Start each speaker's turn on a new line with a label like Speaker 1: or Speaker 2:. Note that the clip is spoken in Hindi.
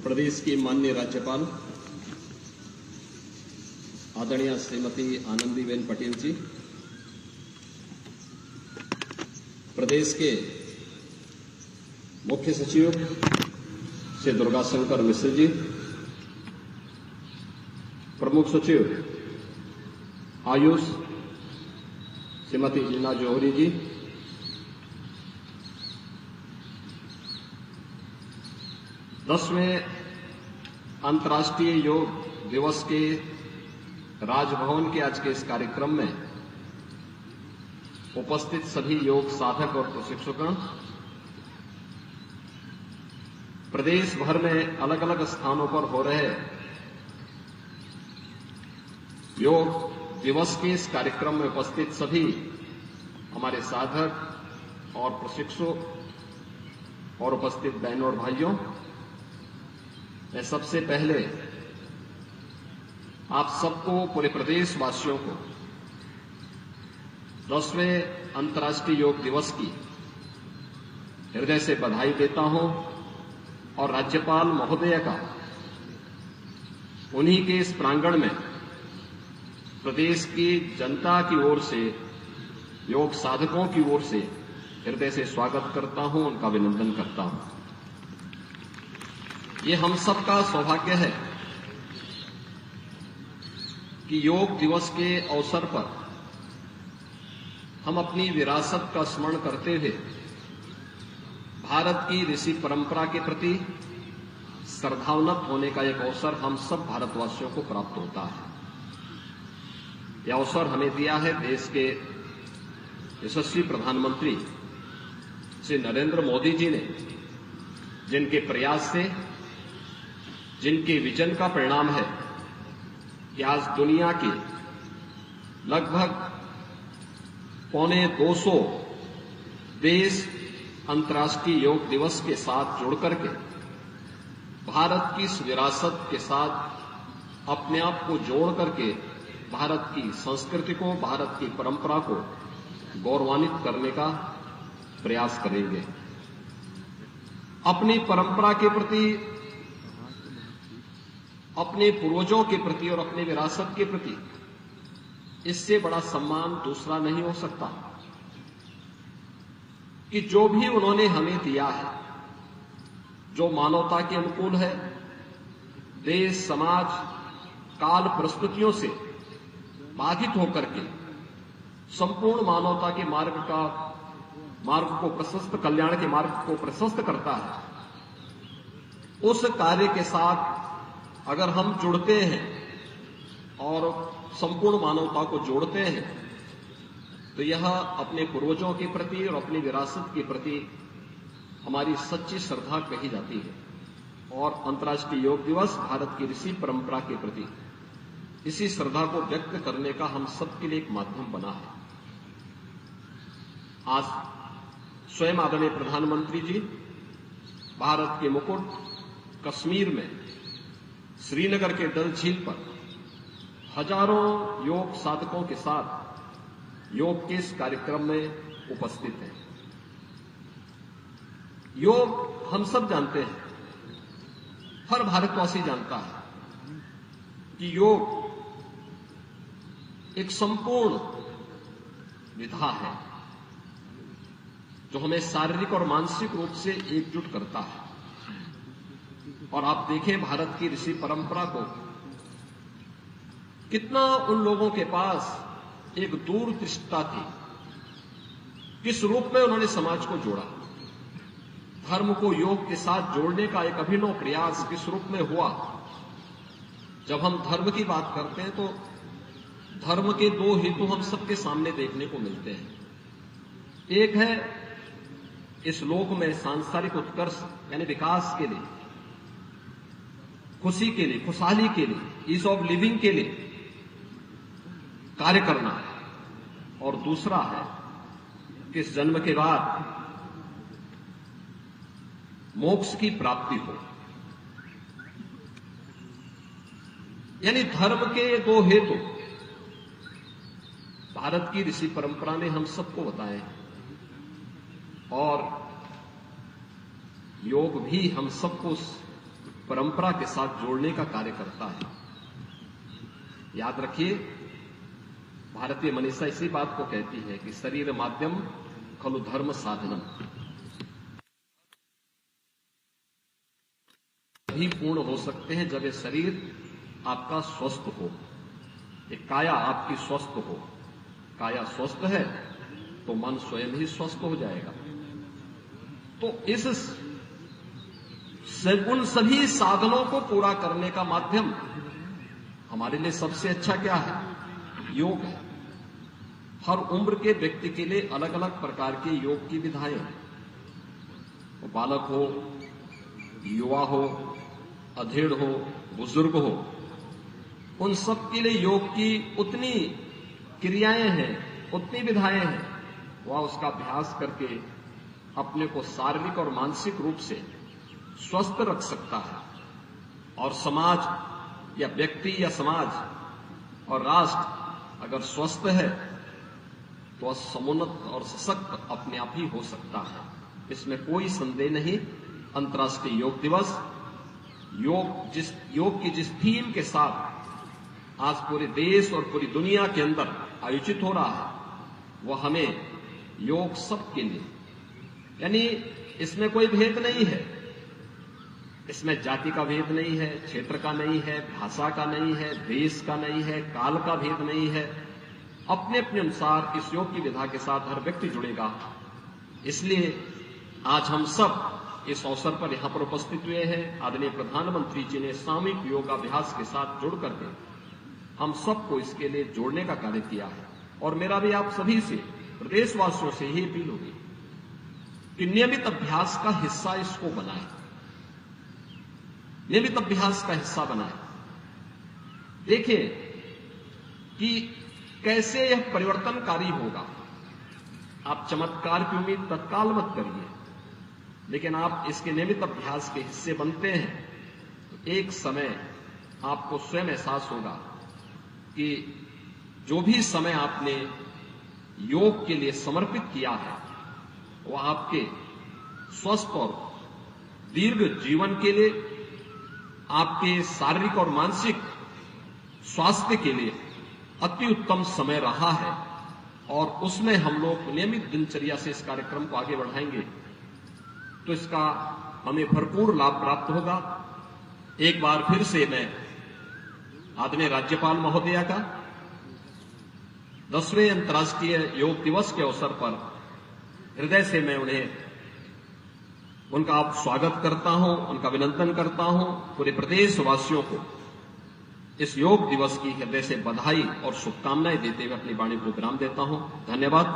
Speaker 1: प्रदेश की माननीय राज्यपाल आदरणीय श्रीमती आनंदीबेन पटेल जी, प्रदेश के मुख्य सचिव श्री दुर्गाशंकर मिश्र जी, प्रमुख सचिव आयुष श्रीमती लीना जौहरी जी, दसवें अंतर्राष्ट्रीय योग दिवस के राजभवन के आज के इस कार्यक्रम में उपस्थित सभी योग साधक और प्रशिक्षकगण, प्रदेश भर में अलग अलग स्थानों पर हो रहे योग दिवस के इस कार्यक्रम में उपस्थित सभी हमारे साधक और प्रशिक्षक और उपस्थित बहनों और भाइयों, मैं सबसे पहले आप सबको, पूरे प्रदेशवासियों को 10वें अंतर्राष्ट्रीय योग दिवस की हृदय से बधाई देता हूं और राज्यपाल महोदय का उन्हीं के इस प्रांगण में प्रदेश की जनता की ओर से, योग साधकों की ओर से हृदय से स्वागत करता हूं, उनका अभिनंदन करता हूं। ये हम सबका सौभाग्य है कि योग दिवस के अवसर पर हम अपनी विरासत का स्मरण करते हुए भारत की ऋषि परंपरा के प्रति श्रद्धान्वित होने का एक अवसर हम सब भारतवासियों को प्राप्त होता है। यह अवसर हमें दिया है देश के यशस्वी प्रधानमंत्री श्री नरेंद्र मोदी जी ने, जिनके प्रयास से, जिनके विजन का परिणाम है कि आज दुनिया के लगभग 250 देश अंतर्राष्ट्रीय योग दिवस के साथ जुड़कर के भारत की इस विरासत के साथ अपने आप को जोड़ करके भारत की संस्कृति को, भारत की परंपरा को गौरवान्वित करने का प्रयास करेंगे। अपनी परंपरा के प्रति, अपने पूर्वजों के प्रति और अपनी विरासत के प्रति इससे बड़ा सम्मान दूसरा नहीं हो सकता कि जो भी उन्होंने हमें दिया है, जो मानवता के अनुकूल है, देश, समाज, काल परिस्थितियों से बाधित होकर के संपूर्ण मानवता के मार्ग को प्रशस्त, कल्याण के मार्ग को प्रशस्त करता है। उस कार्य के साथ अगर हम जुड़ते हैं और संपूर्ण मानवता को जोड़ते हैं तो यह अपने पूर्वजों के प्रति और अपनी विरासत के प्रति हमारी सच्ची श्रद्धा कही जाती है। और अंतर्राष्ट्रीय योग दिवस भारत की ऋषि परंपरा के प्रति इसी श्रद्धा को व्यक्त करने का हम सबके लिए एक माध्यम बना है। आज स्वयं आदरणीय प्रधानमंत्री जी भारत के मुकुट कश्मीर में श्रीनगर के डल झील पर हजारों योग साधकों के साथ योग के इस कार्यक्रम में उपस्थित हैं। योग हम सब जानते हैं, हर भारतवासी जानता है कि योग एक संपूर्ण विधा है जो हमें शारीरिक और मानसिक रूप से एकजुट करता है। और आप देखें भारत की ऋषि परंपरा को, कितना उन लोगों के पास एक दूरदृष्टता थी, किस रूप में उन्होंने समाज को जोड़ा, धर्म को योग के साथ जोड़ने का एक अभिनव प्रयास किस रूप में हुआ। जब हम धर्म की बात करते हैं तो धर्म के दो हेतु हम सबके सामने देखने को मिलते हैं। एक है इस लोक में सांसारिक उत्कर्ष यानी विकास के लिए, खुशी के लिए, खुशहाली के लिए, ईज ऑफ लिविंग के लिए कार्य करना है। और दूसरा है कि इस जन्म के बाद मोक्ष की प्राप्ति हो। यानी धर्म के दो हेतु भारत की ऋषि परंपरा ने हम सबको बताए हैं और योग भी हम सबको परंपरा के साथ जोड़ने का कार्य करता है। याद रखिए, भारतीय मनीषा इसी बात को कहती है कि शरीर माध्यम खलु धर्म साधनम। भी पूर्ण हो सकते हैं जब ये शरीर आपका स्वस्थ हो, ये काया आपकी स्वस्थ हो। काया स्वस्थ है तो मन स्वयं ही स्वस्थ हो जाएगा। तो उन सभी साधनों को पूरा करने का माध्यम हमारे लिए सबसे अच्छा क्या है? योग है। हर उम्र के व्यक्ति के लिए अलग अलग प्रकार के योग की विधाएं हैं। वो बालक हो, युवा हो, अधेड़ हो, बुजुर्ग हो, उन सब के लिए योग की उतनी क्रियाएं हैं, उतनी विधाएं हैं। वह उसका अभ्यास करके अपने को शारीरिक और मानसिक रूप से स्वस्थ रख सकता है। और समाज या व्यक्ति या समाज और राष्ट्र अगर स्वस्थ है तो वह समुन्नत और सशक्त अपने आप ही हो सकता है, इसमें कोई संदेह नहीं। अंतर्राष्ट्रीय योग दिवस योग की जिस थीम के साथ आज पूरे देश और पूरी दुनिया के अंदर आयोजित हो रहा है, वह हमें योग सबके लिए, यानी इसमें कोई भेद नहीं है, इसमें जाति का भेद नहीं है, क्षेत्र का नहीं है, भाषा का नहीं है, देश का नहीं है, काल का भेद नहीं है। अपने अपने अनुसार इस योग की विधा के साथ हर व्यक्ति जुड़ेगा। इसलिए आज हम सब इस अवसर पर यहां पर उपस्थित हुए हैं। आदरणीय प्रधानमंत्री जी ने सामूहिक योगाभ्यास के साथ जुड़ करके हम सबको इसके लिए जोड़ने का कार्य किया है। और मेरा भी आप सभी से, प्रदेशवासियों से ही अपील होगी कि नियमित अभ्यास का हिस्सा इसको बनाएं, नियमित अभ्यास का हिस्सा बनाएं। देखिए कि कैसे यह परिवर्तनकारी होगा। आप चमत्कार की उम्मीद तत्काल मत करिए, लेकिन आप इसके नियमित अभ्यास के हिस्से बनते हैं तो एक समय आपको स्वयं एहसास होगा कि जो भी समय आपने योग के लिए समर्पित किया है वह आपके स्वस्थ और दीर्घ जीवन के लिए, आपके शारीरिक और मानसिक स्वास्थ्य के लिए अति उत्तम समय रहा है। और उसमें हम लोग नियमित दिनचर्या से इस कार्यक्रम को आगे बढ़ाएंगे तो इसका हमें भरपूर लाभ प्राप्त होगा। एक बार फिर से मैं आदरणीय राज्यपाल महोदया का 10वें अंतर्राष्ट्रीय योग दिवस के अवसर पर हृदय से मैं उनका स्वागत करता हूं, उनका अभिनंदन करता हूं। पूरे प्रदेशवासियों को इस योग दिवस की हृदय से बधाई और शुभकामनाएं देते हुए अपनी वाणी को विराम देता हूं। धन्यवाद।